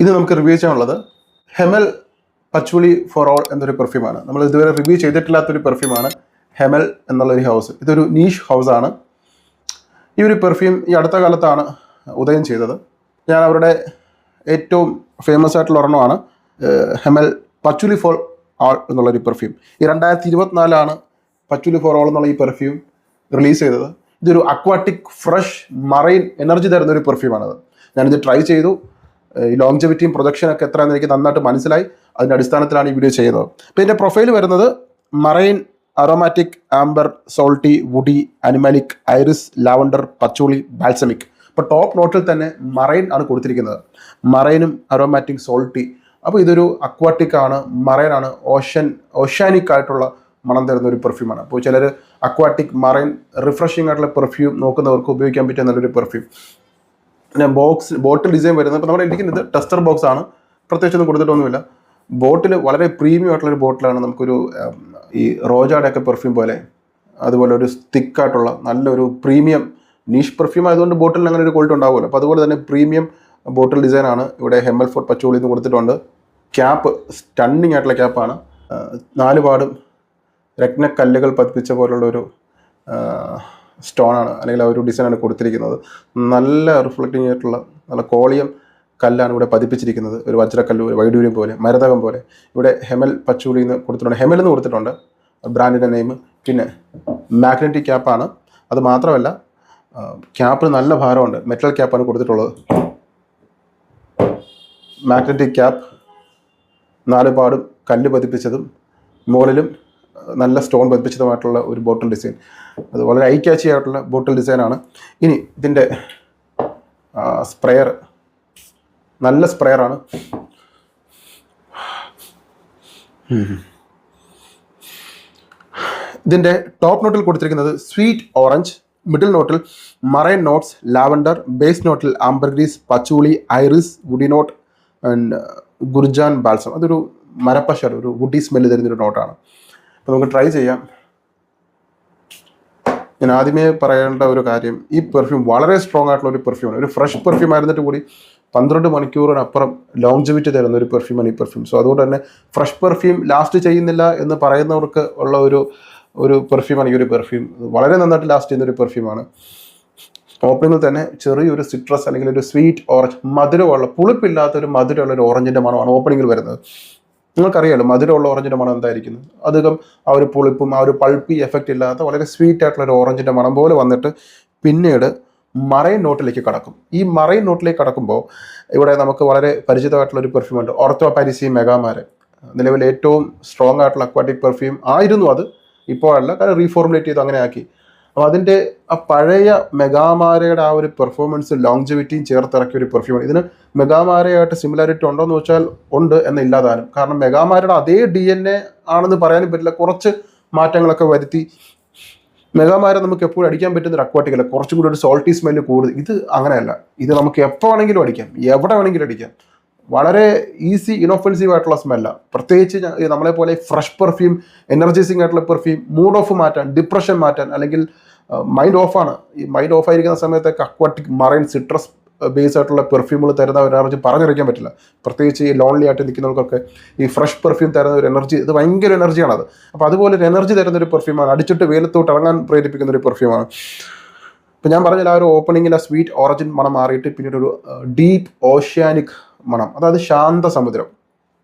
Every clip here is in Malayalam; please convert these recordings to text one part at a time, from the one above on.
ഇത് നമുക്ക് റിവ്യൂ ചെയ്യാനുള്ളത് ഹെമൽ പച്ചുളി ഫോർ ഓൾ എന്നൊരു പെർഫ്യൂമാണ്. നമ്മൾ ഇതുവരെ റിവ്യൂ ചെയ്തിട്ടില്ലാത്തൊരു പെർഫ്യൂമാണ് ഹെമൽ എന്നുള്ളൊരു ഹൗസ്. ഇതൊരു നീഷ് ഹൗസാണ്. ഈ ഒരു പെർഫ്യൂം ഈ അടുത്ത കാലത്താണ് ഉദയം ചെയ്തത്. ഞാൻ അവരുടെ ഏറ്റവും ഫേമസ് ആയിട്ടുള്ള ഒരെണ്ണമാണ് ഹെമൽ പച്ചുലി ഫോർ ആൾ എന്നുള്ളൊരു പെർഫ്യൂം. ഈ 2024 പച്ചുലി ഫോർ ഓൾ എന്നുള്ള ഈ പെർഫ്യൂം റിലീസ് ചെയ്തത്. ഇതൊരു അക്വാട്ടിക് ഫ്രഷ് മറൈൻ എനർജി തരുന്നൊരു പെർഫ്യൂമാണത്. ഞാനിത് ട്രൈ ചെയ്തു. ഈ ലോങ്ജെവിറ്റിയും പ്രൊജക്ഷനൊക്കെ എത്രയാണെന്ന് എനിക്ക് നന്നായിട്ട് മനസ്സിലായി. അതിൻ്റെ അടിസ്ഥാനത്തിലാണ് ഈ വീഡിയോ ചെയ്യുന്നത്. അപ്പോൾ ഇതിൻ്റെ പ്രൊഫൈൽ വരുന്നത് marine, aromatic, amber, salty, woody, animalic, iris, lavender, patchouli, balsamic. ഇപ്പോൾ ടോപ്പ് നോട്ടിൽ തന്നെ മറൈൻ ആണ് കൊടുത്തിരിക്കുന്നത്. മറൈനും അറോമാറ്റിക്, സോൾട്ടി. അപ്പോൾ ഇതൊരു അക്വാട്ടിക് ആണ്, മറൈൻ ആണ്, ഓഷ്യാനിക് ആയിട്ടുള്ള മണം തരുന്ന ഒരു പെർഫ്യൂമാണ്. അപ്പോൾ ചിലർ അക്വാട്ടിക്, മറൈൻ, റിഫ്രഷിംഗ് ആയിട്ടുള്ള പെർഫ്യൂം നോക്കുന്നവർക്ക് ഉപയോഗിക്കാൻ പറ്റിയ നല്ലൊരു പെർഫ്യൂം. പിന്നെ ബോട്ടിൽ ഡിസൈൻ വരുന്നത് ഇപ്പോൾ നമ്മുടെ ഇരിക്കുന്നത് ടെസ്റ്റർ ബോക്സ് ആണ്. പ്രത്യേകിച്ചൊന്നും കൊടുത്തിട്ടൊന്നുമില്ല. ബോട്ടിൽ വളരെ പ്രീമിയം ആയിട്ടുള്ളൊരു ബോട്ടിലാണ്. നമുക്കൊരു ഈ റോജാടെയൊക്കെ പെർഫ്യൂം പോലെ അതുപോലെ ഒരു തിക്കായിട്ടുള്ള നല്ലൊരു പ്രീമിയം നീഷ് പെർഫ്യൂം ആയതുകൊണ്ട് ബോട്ടിലിന് അങ്ങനെ ഒരു ക്വാളിറ്റി ഉണ്ടാവുമല്ലോ. അപ്പോൾ അതുപോലെ തന്നെ പ്രീമിയം ബോട്ടിൽ ഡിസൈനാണ് ഇവിടെ ഹെമൽ ഫോർ പച്ചോളി എന്ന് കൊടുത്തിട്ടുണ്ട്. ക്യാപ്പ് സ്റ്റണ്ണിങ് ആയിട്ടുള്ള ക്യാപ്പാണ്. 4 പാടും രത്നക്കല്ലുകൾ പതിപ്പിച്ച പോലുള്ള ഒരു സ്റ്റോണാണ്, അല്ലെങ്കിൽ ആ ഒരു ഡിസൈനാണ് കൊടുത്തിരിക്കുന്നത്. നല്ല റിഫ്ലക്റ്റിംഗ് ആയിട്ടുള്ള നല്ല കോളിയം കല്ലാണ് ഇവിടെ പതിപ്പിച്ചിരിക്കുന്നത്. ഒരു വജ്രക്കല്ല്, ഒരു വൈഡൂര്യം പോലെ, മരതകം പോലെ. ഇവിടെ ഹെമൽ പച്ചൂളി എന്ന് കൊടുത്തിട്ടുണ്ട്, ഹെമൽ എന്ന് കൊടുത്തിട്ടുണ്ട് ബ്രാൻഡിൻ്റെ നെയിം. പിന്നെ മാഗ്നറ്റിക് ക്യാപ്പാണ്. അത് മാത്രമല്ല ക്യാപ്പിന് നല്ല ഭാരമുണ്ട്. മെറ്റൽ ക്യാപ്പാണ് കൊടുത്തിട്ടുള്ളത്. മാഗ്നറ്റിക് ക്യാപ്പ്, 4 പാടും കല്ല് പതിപ്പിച്ചതും മുകളിലും നല്ല സ്റ്റോൺ പതിപ്പിച്ചതുമായിട്ടുള്ള ഒരു ബോട്ടിൽ ഡിസൈൻ. അത് വളരെ ഐ ക്യാച്ചി ആയിട്ടുള്ള ബോട്ടിൽ ഡിസൈനാണ്. ഇനി ഇതിൻ്റെ സ്പ്രെയർ നല്ല സ്പ്രെയറാണ്. ഇതിൻ്റെ ടോപ്പ് നോട്ടിൽ കൊടുത്തിരിക്കുന്നത് സ്വീറ്റ് ഓറഞ്ച്, മിഡിൽ നോട്ടിൽ മറൈൻ നോട്ട്സ്, ലാവൻഡർ, ബേസ് നോട്ടിൽ ambergris, patchouli, iris, woody note and gurjan balsam. അതൊരു മരപ്പശ, ഒരു വുഡി സ്മെല്ല് തരുന്നൊരു നോട്ടാണ്. അപ്പോൾ നമുക്ക് ട്രൈ ചെയ്യാം. ഞാൻ ആദ്യമേ പറയേണ്ട ഒരു കാര്യം, ഈ പെർഫ്യൂം വളരെ സ്ട്രോങ് ആയിട്ടുള്ള ഒരു പെർഫ്യൂമാണ്. ഒരു ഫ്രഷ് പെർഫ്യൂം ആയിരുന്നിട്ട് കൂടി 12 മണിക്കൂറിനപ്പുറം ലോങ്ജെവിറ്റി തരുന്ന ഒരു പെർഫ്യൂമാണ് ഈ പെർഫ്യൂം. സോ അതുകൊണ്ട് തന്നെ ഫ്രഷ് പെർഫ്യൂം ലാസ്റ്റ് ചെയ്യുന്നില്ല എന്ന് പറയുന്നവർക്ക് ഉള്ള ഒരു പെർഫ്യൂമാണ് ഈ ഒരു പെർഫ്യൂം. വളരെ നന്നായിട്ട് ലാസ്റ്റ് ചെയ്യുന്ന ഒരു പെർഫ്യൂമാണ്. ഓപ്പണിങ്ങിൽ തന്നെ ചെറിയൊരു സിട്രസ് അല്ലെങ്കിൽ ഒരു സ്വീറ്റ് ഓറഞ്ച്, മധുരമുള്ള, പുളിപ്പില്ലാത്ത ഒരു മധുരമുള്ള ഒരു ഓറഞ്ചിൻ്റെ മണമാണ് ഓപ്പണിങ്ങിൽ വരുന്നത്. നിങ്ങൾക്കറിയാമല്ലോ മധുരമുള്ള ഓറഞ്ചിൻ്റെ മണം എന്തായിരിക്കുന്നത്. അധികം ആ ഒരു പുളിപ്പും ആ ഒരു പൾപ്പി എഫക്റ്റ് ഇല്ലാത്ത വളരെ സ്വീറ്റ് ആയിട്ടുള്ള ഒരു ഓറഞ്ചിൻ്റെ മണം പോലെ വന്നിട്ട് പിന്നീട് മറൈൻ നോട്ടിലേക്ക് കടക്കും. ഈ മറൈൻ നോട്ടിലേക്ക് കടക്കുമ്പോൾ ഇവിടെ നമുക്ക് വളരെ പരിചിതമായിട്ടുള്ള ഒരു പെർഫ്യൂമുണ്ട്, ഓർത്തോ പാരിസി മെഗാമാര്. നിലവിൽ ഏറ്റവും സ്ട്രോങ് ആയിട്ടുള്ള അക്വാട്ടിക് പെർഫ്യൂം ആയിരുന്നു അത്. ഇപ്പോഴല്ല, കാരണം റീഫോർമുലേറ്റ് ചെയ്ത് അങ്ങനെ ആക്കി. അപ്പോൾ അതിൻ്റെ ആ പഴയ മെഗാമാരയുടെ ആ ഒരു പെർഫോമൻസ് ലോങ്ജെവിറ്റിയും ചേർത്തിറക്കിയ ഒരു പെർഫ്യൂമാണ്. ഇതിന് മെഗാമാരയായിട്ട് സിമിലാരിറ്റി ഉണ്ടോ എന്ന് വെച്ചാൽ ഉണ്ട് എന്നില്ലാതാനും. കാരണം മെഗാമാരയുടെ അതേ DNA ആണെന്ന് പറയാനും പറ്റില്ല. കുറച്ച് മാറ്റങ്ങളൊക്കെ വരുത്തി. മെഗാമാര നമുക്ക് എപ്പോഴും അടിക്കാൻ പറ്റുന്ന ഒരു അക്വാട്ടിക് അല്ല, കുറച്ചും കൂടി ഒരു സോൾട്ടി സ്മെല്ല് കൂടുതൽ. ഇത് അങ്ങനെയല്ല. ഇത് നമുക്ക് എപ്പോൾ വേണമെങ്കിലും അടിക്കാം, എവിടെ വേണമെങ്കിലും അടിക്കാം. വളരെ ഈസി ഇനോഫെൻസീവ് ആയിട്ടുള്ള സ്മെല്ലാണ്. പ്രത്യേകിച്ച് നമ്മളെപ്പോലെ ഫ്രഷ് പെർഫ്യൂം, എനർജൈസിങ് ആയിട്ടുള്ള പെർഫ്യൂം, മൂഡ് ഓഫ് മാറ്റാൻ, ഡിപ്രഷൻ മാറ്റാൻ, അല്ലെങ്കിൽ മൈൻഡ് ഓഫാണ്, ഈ മൈൻഡ് ഓഫ് ആയിരിക്കുന്ന സമയത്തൊക്കെ അക്വാട്ടിക്, മറൈൻ, സിട്രസ് ബേസ് ആയിട്ടുള്ള പെർഫ്യൂമുകൾ തരുന്ന ഒരു എനർജി പറഞ്ഞറിയിക്കാൻ പറ്റില്ല. പ്രത്യേകിച്ച് ഈ ലോൺലി ആയിട്ട് നിൽക്കുന്നവർക്കൊക്കെ ഈ ഫ്രഷ് പെർഫ്യൂം തരുന്ന ഒരു എനർജി, ഇത് ഭയങ്കര എനർജിയാണത്. അപ്പോൾ അതുപോലെ ഒരു എനർജി തരുന്ന ഒരു പെർഫ്യൂമാണ്. അടിച്ചിട്ട് വെയിലത്തോട്ട് ഇറങ്ങാൻ പ്രേരിപ്പിക്കുന്ന ഒരു പെർഫ്യൂമാണ്. ഇപ്പോൾ ഞാൻ പറഞ്ഞില്ല, ആ ഒരു ഓപ്പണിങ്ങിൽ ആ സ്വീറ്റ് ഓറഞ്ചിൻ മണം മാറിയിട്ട് പിന്നീട് ഒരു ഡീപ്പ് ഓഷ്യാനിക് മണം, അതായത് ശാന്തസമുദ്രം.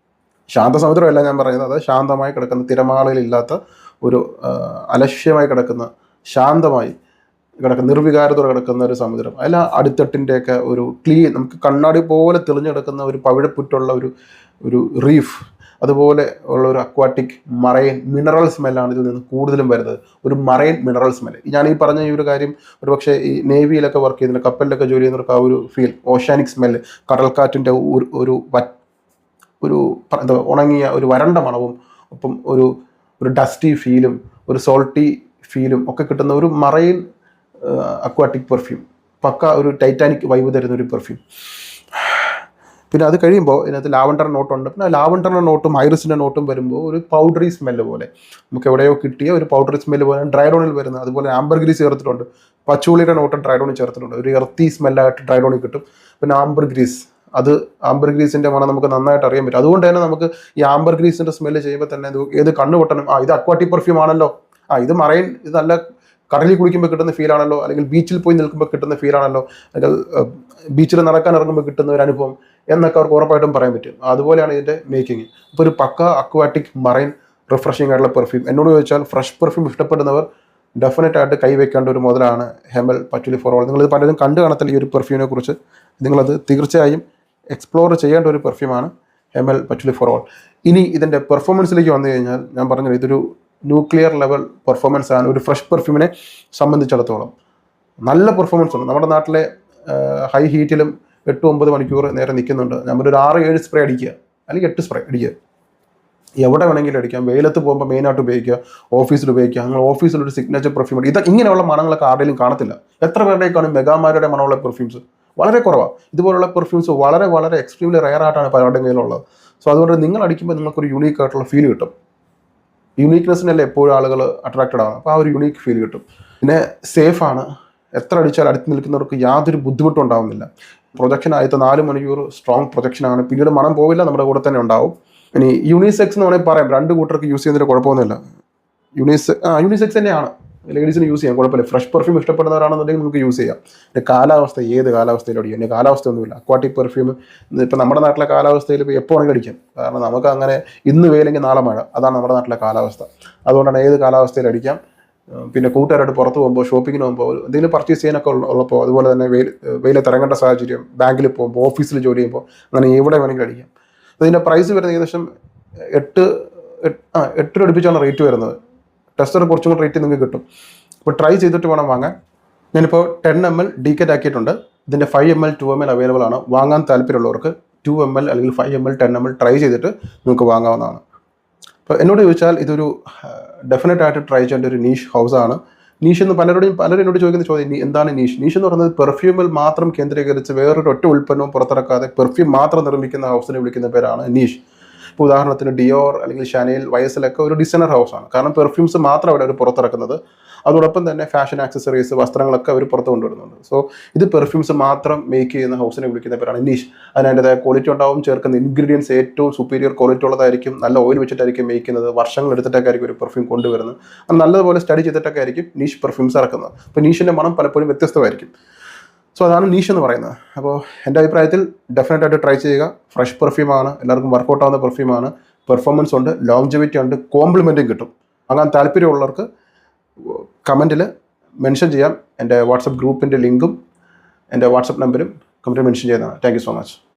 ശാന്തസമുദ്രമല്ല ഞാൻ പറയുന്നത്, അത് ശാന്തമായി കിടക്കുന്ന, തിരമാലയിലില്ലാത്ത ഒരു അലക്ഷ്യമായി കിടക്കുന്ന, ശാന്തമായി കിടക്കുന്ന, നിർവികാരത്തോടെ കിടക്കുന്ന ഒരു സമുദ്രം. അതിൽ അടിത്തട്ടിൻ്റെയൊക്കെ ഒരു ക്ലീൻ, നമുക്ക് കണ്ണാടി പോലെ തെളിഞ്ഞു കിടക്കുന്ന ഒരു പവിഴപ്പുറ്റുള്ള ഒരു റീഫ്, അതുപോലെ ഉള്ള ഒരു അക്വാട്ടിക് മറൈൻ മിനറൽ സ്മെല്ലാണ് ഇതിൽ നിന്ന് കൂടുതലും വരുന്നത്. ഒരു മറൈൻ മിനറൽ സ്മെല്ല്. ഞാൻ ഈ പറഞ്ഞ ഈ ഒരു കാര്യം ഒരു പക്ഷേ ഈ നേവിയിലൊക്കെ വർക്ക് ചെയ്യുന്ന, കപ്പലിലൊക്കെ ജോലി ചെയ്യുന്നവർക്ക് ആ ഒരു ഫീൽ, ഓഷ്യാനിക് സ്മെല്ല്, കടൽക്കാറ്റിൻ്റെ ഒരു എന്താ ഉണങ്ങിയ ഒരു വരണ്ട മണവും ഒപ്പം ഒരു ഡസ്റ്റി ഫീലും ഒരു സോൾട്ടി ഫീലും ഒക്കെ കിട്ടുന്ന ഒരു മറൈൻ അക്വാട്ടിക് പെർഫ്യൂം. പക്ക ഒരു ടൈറ്റാനിക് വൈബ് തരുന്ന ഒരു പെർഫ്യൂം. പിന്നെ അത് കഴിയുമ്പോൾ ഇതിനകത്ത് ലാവണ്ടർ നോട്ടുണ്ട്. പിന്നെ ലാവണ്ടറിൻ്റെ നോട്ടും ഐറിസിൻ്റെ നോട്ടും വരുമ്പോൾ ഒരു പൗഡറി സ്മെല്ല് പോലെ, നമുക്ക് എവിടെയോ കിട്ടിയ ഒരു പൗഡറി സ്മെല്ല് പോലെ ഡ്രൈഡോണിൽ വരുന്നത്. അതുപോലെ ആംബർഗ്രീസ് ചേർത്തിട്ടുണ്ട്, പച്ചൂളിയുടെ നോട്ട് ഡ്രൈഡോണിൽ ചേർത്തിട്ടുണ്ട്. ഒരു എർത്തി സ്മെല്ലായിട്ട് ഡ്രൈഡോണിൽ കിട്ടും. പിന്നെ ആംബർഗ്രീസ് അത് ആംബർഗ്രീസിൻ്റെ മണം നമുക്ക് നന്നായിട്ട് അറിയാൻ പറ്റും. അതുകൊണ്ട് തന്നെ നമുക്ക് ഈ ആംബർഗ്രീസിൻ്റെ സ്മെല്ല് ചെയ്യുമ്പോൾ തന്നെ ഏത് കണ്ണ് പൊട്ടണം, ഇത് അക്വാട്ടിക് പെർഫ്യൂം ആണല്ലോ, ഇത് മറൈൻ, ഇത് നല്ല കടലിൽ കുളിക്കുമ്പോൾ കിട്ടുന്ന ഫീലാണല്ലോ, അല്ലെങ്കിൽ ബീച്ചിൽ പോയി നിൽക്കുമ്പോൾ കിട്ടുന്ന ഫീലാണല്ലോ, അല്ലെങ്കിൽ ബീച്ചിൽ നടക്കാൻ ഇറങ്ങുമ്പോൾ കിട്ടുന്ന ഒരു അനുഭവം എന്നൊക്കെ അവർക്ക് ഉറപ്പായിട്ടും പറയാൻ പറ്റും. അതുപോലെയാണ് ഇതിൻ്റെ മേക്കിംഗ്. ഇപ്പോൾ ഒരു പക്ക അക്വാട്ടിക് മറൈൻ റിഫ്രഷിംഗ് ആയിട്ടുള്ള പെർഫ്യൂം എന്നോട് ചോദിച്ചാൽ ഫ്രഷ് പെർഫ്യൂം ഇഷ്ടപ്പെടുന്നവർ ഡെഫിനറ്റ് ആയിട്ട് കൈവയ്ക്കേണ്ട ഒരു മുതലാണ് ഹെമൽ പച്ചുലി ഫോർ ഓൾ. നിങ്ങളിത് പലരും കണ്ടു കാണത്തില്ല ഈ ഒരു പെർഫ്യൂമിനെ കുറിച്ച്. നിങ്ങളത് തീർച്ചയായും എക്സ്പ്ലോർ ചെയ്യേണ്ട ഒരു പെർഫ്യൂമാണ് ഹെമൽ പച്ചുലി ഫോർ ഓൾ. ഇനി ഇതിൻ്റെ പെർഫോമൻസിലേക്ക് വന്നു കഴിഞ്ഞാൽ ഞാൻ പറഞ്ഞത് ഇതൊരു ന്യൂക്ലിയർ ലെവൽ പെർഫോമൻസ് ആണ് ഒരു ഫ്രഷ് പെർഫ്യൂമിനെ സംബന്ധിച്ചിടത്തോളം. നല്ല പെർഫോമൻസ് ഉണ്ട്. നമ്മുടെ നാട്ടിലെ ഹൈ ഹീറ്റിലും 8-9 മണിക്കൂർ നേരെ നിൽക്കുന്നുണ്ട്. നമ്മളൊരു 6-7 സ്പ്രേ അടിക്കുക, അല്ലെങ്കിൽ 8 സ്പ്രേ അടിക്കുക, എവിടെ വേണമെങ്കിലും അടിക്കാം. വെയിലത്ത് പോകുമ്പോൾ മെയിനായിട്ട് ഉപയോഗിക്കുക, ഓഫീസിൽ ഉപയോഗിക്കുക. നിങ്ങൾ ഓഫീസിലൊരു സിഗ്നേച്ചർ പെർഫ്യൂം ഇങ്ങനെയുള്ള മണങ്ങളൊക്കെ ആരുടെയും കാണത്തില്ല. എത്ര പേരുടെയൊക്കെയാണ് മെഗാമാരുടെ മണമുള്ള പെർഫ്യൂംസ്? വളരെ കുറവാണ്. ഇതുപോലുള്ള പെർഫ്യൂംസ് വളരെ വളരെ എക്സ്ട്രീംലി റെയർ ആയിട്ടാണ് പലരുടെയും കയ്യിലുള്ളത്. സോ അതുകൊണ്ട് നിങ്ങൾ അടിക്കുമ്പോൾ നിങ്ങൾക്കൊരു യൂണീക്ക് ആയിട്ടുള്ള ഫീൽ കിട്ടും. യൂണീക്നെസ്സിനല്ലേ എപ്പോഴും ആളുകൾ അട്രാക്റ്റഡ് ആണ്. അപ്പോൾ ആ ഒരു യൂണീക്ക് ഫീൽ കിട്ടും. പിന്നെ സേഫാണ്. എത്ര അടിച്ചാൽ അടുത്ത് നിൽക്കുന്നവർക്ക് യാതൊരു ബുദ്ധിമുട്ടും ഉണ്ടാവുന്നില്ല. പ്രൊജക്ഷൻ ആദ്യത്തെ 4 മണിക്കൂർ സ്ട്രോങ് പ്രൊജക്ഷനാണ്. പിന്നീട് മണം പോവില്ല, നമ്മുടെ കൂടെ തന്നെ ഉണ്ടാവും. ഇനി യൂണിസെക്സ് എന്ന് വേണമെങ്കിൽ പറയാം. 2 കൂട്ടർക്ക് യൂസ് ചെയ്യുന്നതിൽ കുഴപ്പമൊന്നുമില്ല. യൂണിസെക്സ് തന്നെയാണ്, ലേഡീസിന് യൂസ് ചെയ്യാം, കുഴപ്പമില്ല. ഫ്രഷ് പെർഫ്യൂം ഇഷ്ടപ്പെടുന്നവരാണെന്നുണ്ടെങ്കിൽ നിങ്ങൾക്ക് യൂസ് ചെയ്യാം. പിന്നെ കാലാവസ്ഥ, ഏത് കാലാവസ്ഥയിലും അടിക്കാം. പിന്നെ കാലാവസ്ഥ ഒന്നുമില്ല. അക്വാട്ടിക് പെർഫ്യൂം ഇപ്പം നമ്മുടെ നാട്ടിലെ കാലാവസ്ഥയിൽ ഇപ്പോൾ എപ്പോൾ വേണമെങ്കിൽ അടിക്കാം. കാരണം നമുക്ക് അങ്ങനെ ഇന്ന് വെയിലെങ്കിൽ നാളെ മഴ, അതാണ് നമ്മുടെ നാട്ടിലെ കാലാവസ്ഥ. അതുകൊണ്ടാണ് ഏത് കാലാവസ്ഥയിൽ അടിക്കാം. പിന്നെ കൂട്ടുകാരായിട്ട് പുറത്ത് പോകുമ്പോൾ, ഷോപ്പിങ്ങിന് പോകുമ്പോൾ, എന്തെങ്കിലും പർച്ചേസ് ചെയ്യാനൊക്കെ ഉള്ളപ്പോൾ, അതുപോലെ തന്നെ വെയിലത്ത് ഇറങ്ങേണ്ട സാഹചര്യം, ബാങ്കിൽ പോകുമ്പോൾ, ഓഫീസിൽ ജോലി ചെയ്യുമ്പോൾ, അങ്ങനെ എവിടെ വേണമെങ്കിലും അടിക്കാം. അതിൻ്റെ പ്രൈസ് വരുന്നത് ഏകദേശം 8 രൂപ അടുപ്പിച്ചാണ് റേറ്റ് വരുന്നത്. ടെസ്റ്റർ കുറച്ചും കൂടി റേറ്റ് നിങ്ങൾക്ക് കിട്ടും. അപ്പോൾ ട്രൈ ചെയ്തിട്ട് വേണം വാങ്ങാൻ. ഞാനിപ്പോൾ 10 ml ഡീക്കറ്റ് ആക്കിയിട്ടുണ്ട്. ഇതിൻ്റെ 5 ml 2 ml അവൈലബിൾ ആണ്. വാങ്ങാൻ താല്പര്യമുള്ളവർക്ക് 2 ml അല്ലെങ്കിൽ 5 ml 10 ml ട്രൈ ചെയ്തിട്ട് നിങ്ങൾക്ക് വാങ്ങാവുന്നതാണ്. അപ്പോൾ എന്നോട് ചോദിച്ചാൽ ഇതൊരു ഡെഫിനറ്റ് ആയിട്ട് ട്രൈ ചെയ്യേണ്ട ഒരു നീഷ് ഹൗസാണ്. നീഷ് എന്ന് പലരും എന്നോട് ചോദിക്കുന്ന ചോദ്യം, എന്താണ് നീഷ്? നീഷ് എന്ന് പറയുന്നത് പെർഫ്യൂമിൽ മാത്രം കേന്ദ്രീകരിച്ച് വേറൊരു ഒറ്റ ഉൽപ്പന്നവും പുറത്തിറക്കാതെ പെർഫ്യൂം മാത്രം നിർമ്മിക്കുന്ന ഹൗസിനെ വിളിക്കുന്ന പേരാണ് നീഷ്. ഇപ്പോൾ ഉദാഹരണത്തിന് ഡിയോർ അല്ലെങ്കിൽ ഷാനേൽ, വയസിലൊക്കെ ഒരു ഡിസൈനർ ഹൗസാണ്. കാരണം പെർഫ്യൂംസ് മാത്രം അവർ പുറത്തിറക്കുന്നത്. അതോടൊപ്പം തന്നെ ഫാഷൻ ആക്സസറീസ്, വസ്ത്രങ്ങളൊക്കെ അവർ പുറത്ത് കൊണ്ടുവരുന്നുണ്ട്. സോ ഇത് പെർഫ്യൂംസ് മാത്രം മേക്ക് ചെയ്യുന്ന ഹൗസിനെ വിളിക്കുന്ന പേരാണ് നീഷ്. അതിന് അതിൻ്റെതായ ക്വാളിറ്റി ഉണ്ടാവും. ചേർക്കുന്ന ഇൻഗ്രീഡിയൻസ് ഏറ്റവും സുപ്പീരിയർ ക്വാളിറ്റി ഉള്ളതായിരിക്കും. നല്ല ഓയിൽ വെച്ചിട്ടായിരിക്കും മേക്ക് ചെയ്യുന്നത്. വർഷങ്ങൾ എടുത്തിട്ടൊക്കെ ആയിരിക്കും ഒരു പെർഫ്യൂം കൊണ്ടുവരുന്നത്. അത് നല്ലതുപോലെ സ്റ്റഡി ചെയ്തിട്ടൊക്കെ ആയിരിക്കും നീഷ് പെർഫ്യൂംസ് ഇറക്കുന്നത്. അപ്പോൾ നീഷിൻ്റെ മണം പലപ്പോഴും വ്യത്യസ്തമായിരിക്കും. സോ അതാണ് നീഷ് എന്ന് പറയുന്നത്. അപ്പോൾ എൻ്റെ അഭിപ്രായത്തിൽ ഡെഫിനറ്റ് ആയിട്ട് ട്രൈ ചെയ്യുക. ഫ്രഷ് പെർഫ്യൂമാണ്, എല്ലാവർക്കും വർക്കൗട്ട് ആവുന്ന പെർഫ്യൂമാണ്. പെർഫോമൻസ് ഉണ്ട്, ലോങ്ജിവിറ്റി ഉണ്ട്, കോംപ്ലിമെൻറ്റും കിട്ടും. അങ്ങനെ താല്പര്യമുള്ളവർക്ക് കമൻറ്റിൽ മെൻഷൻ ചെയ്യാം. എൻ്റെ വാട്സപ്പ് ഗ്രൂപ്പിൻ്റെ ലിങ്കും എൻ്റെ വാട്സപ്പ് നമ്പരും കമൻറ്റിൽ മെൻഷൻ ചെയ്യുന്നതാണ്. Thank you so much.